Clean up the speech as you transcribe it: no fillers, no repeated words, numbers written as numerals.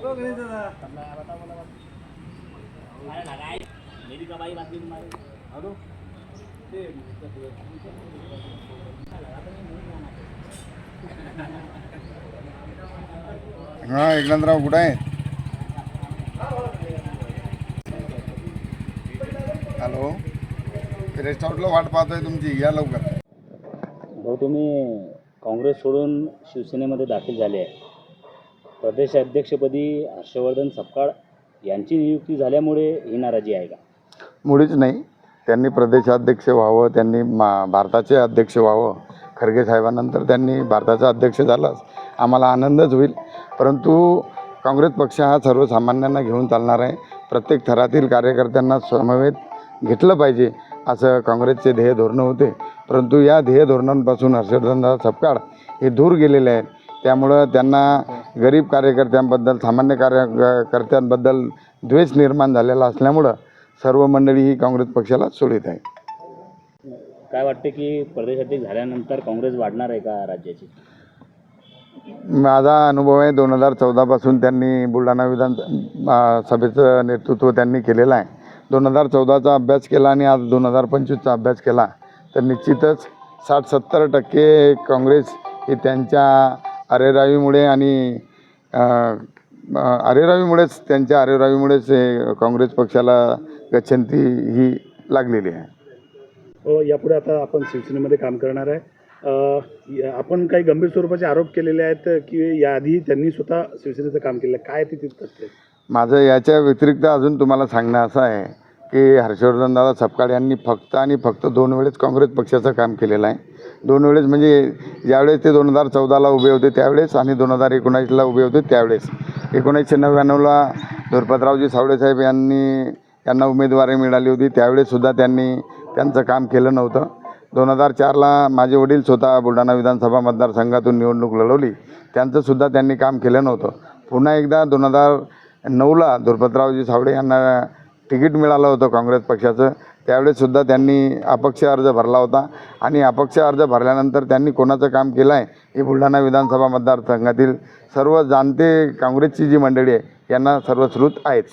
हाँ एकनाथराव कुठे आहे? हॅलो, रेस्टॉरंटला वाट पाहतोय तुमची, या लवकर. भाऊ, तुम्ही काँग्रेस सोडून शिवसेनेमध्ये दाखल झाले आहे. प्रदेशाध्यक्षपदी हर्षवर्धन सपकाळ यांची नियुक्ती झाल्यामुळे ही नाराजी आहे का? मुळीच नाही. त्यांनी प्रदेशाध्यक्ष व्हावं, त्यांनी भारताचे अध्यक्ष व्हावं. खरगे साहेबांनंतर त्यांनी भारताचा अध्यक्ष झालाच, आम्हाला आनंदच होईल. परंतु काँग्रेस पक्ष हा सर्वसामान्यांना घेऊन चालणार आहे. प्रत्येक थरातील कार्यकर्त्यांना समवेत घेतलं पाहिजे असं काँग्रेसचे ध्येय धोरणं होते. परंतु या ध्येय धोरणांपासून हर्षवर्धन सपकाळ हे दूर गेलेले आहेत. त्यामुळं त्यांना गरीब कार्यकर्त्यांबद्दल, सामान्य कार्यकर्त्यांबद्दल द्वेष निर्माण झालेला असल्यामुळं सर्व मंडळी ही काँग्रेस पक्षाला सोडित आहे. काय वाटते की प्रदेशाध्यक्ष झाल्यानंतर काँग्रेस वाढणार आहे का राज्याची? माझा अनुभव आहे, 2014 पासून त्यांनी बुलढाणा विधानसभेचं नेतृत्व त्यांनी केलेलं आहे. 2014चा अभ्यास केला आणि आज 2025चा अभ्यास केला तर निश्चितच 60-70% काँग्रेस ही त्यांच्या अरेरावीमुळे आणि अरेरावीमुळेच काँग्रेस पक्षाला गच्छंती ही लागलेली आहे. यापुढे आता आपण शिवसेनेमध्ये काम करणार आहे. आपण काही गंभीर स्वरूपाचे आरोप केलेले आहेत की याआधी त्यांनी स्वतः शिवसेनेचं काम केलं, काय ते तिथं असते? माझं याच्या व्यतिरिक्त अजून तुम्हाला सांगणं असं आहे की हर्षवर्धनदादा सपकाळ यांनी फक्त आणि फक्त 2 वेळेस काँग्रेस पक्षाचं काम केलेलं आहे. 2 वेळेस म्हणजे ज्यावेळेस ते 2014ला उभे होते त्यावेळेस आणि 2019ला उभे होते त्यावेळेस. 1999ला धुरपतरावजी सावळेसाहेब यांना उमेदवारी मिळाली होती, त्यावेळेससुद्धा त्यांनी त्यांचं काम केलं नव्हतं. 2004ला माझे वडील स्वतः बुलढाणा विधानसभा मतदारसंघातून निवडणूक लढवली, त्यांचंसुद्धा त्यांनी काम केलं नव्हतं. पुन्हा एकदा 2009ला धुरपतरावजी सावळे यांना तिकीट मिळालं होतं काँग्रेस पक्षाचं, त्यावेळेससुद्धा त्यांनी अपक्ष अर्ज भरला होता आणि अपक्ष अर्ज भरल्यानंतर त्यांनी कोणाचं काम केलं आहे हे बुलढाणा विधानसभा मतदारसंघातील सर्व जाणते काँग्रेसची जी मंडळी आहे यांना सर्वश्रुत आहेच.